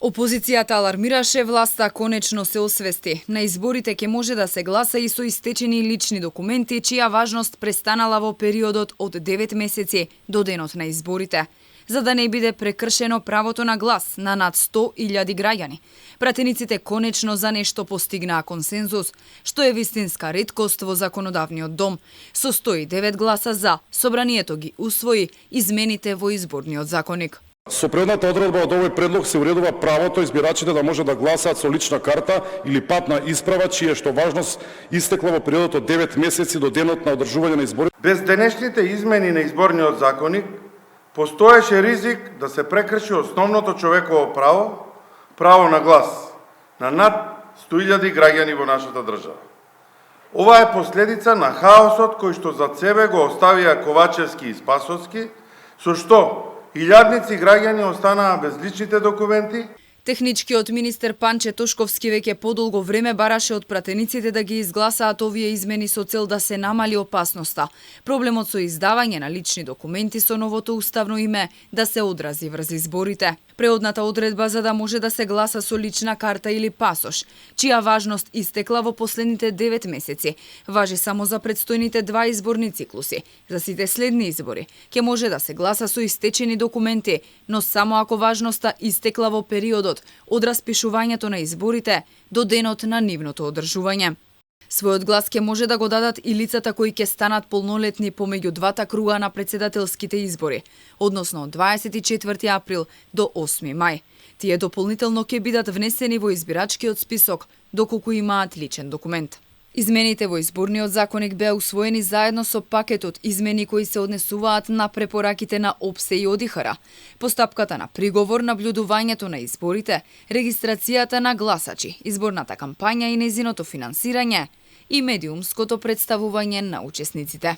Опозицијата алармираше, власта конечно се освести. На изборите ќе може да се гласа и со истечени лични документи, чија важност престанала во периодот од 9 месеци до денот на изборите, за да не биде прекршено правото на глас на над 100.000 граѓани. Пратениците конечно за нешто постигнаа консензус, што е вистинска реткост во законодавниот дом. Со 109 гласа за, собранието ги усвои измените во изборниот законник. Со предната одредба од овој предлог се уредува правото избирачите да може да гласаат со лична карта или патна исправа, чија што важност истекла во периодот од 9 месеци до денот на одржување на избори. Без денешните измени на изборниот законник, постоеше ризик да се прекрши основното човеково право, право на глас, на над 100.000 граѓани во нашата држава. Ова е последица на хаосот кој што зад себе го оставија Ковачевски и Спасовски, со што илјадници граѓани останаа без личните документи. Техничкиот министер Панче Тошковски веќе подолго време бараше од пратениците да ги изгласаат овие измени со цел да се намали опасноста. Проблемот со издавање на лични документи со новото уставно име да се одрази врз изборите. Преодната одредба за да може да се гласа со лична карта или пасош, чија важност истекла во последните 9 месеци, важи само за предстојните 2 изборни циклуси. За сите следни избори ќе може да се гласа со истечени документи, но само ако важноста истекла во периодот од распишувањето на изборите до денот на нивното одржување. Својот глас ќе може да го дадат и лицата кои ќе станат полнолетни помеѓу двата круга на председателските избори, односно од 24 април до 8 мај. Тие дополнително ќе бидат внесени во избирачкиот список доколку имаат личен документ. Измените во изборниот законник беа усвоени заедно со пакетот измени кои се однесуваат на препораките на ОПСЕ и ОДИХР, постапката на приговор, наблюдувањето на изборите, регистрацијата на гласачи, изборната кампања и нејзиното финансирање и медиумското представување на учесниците.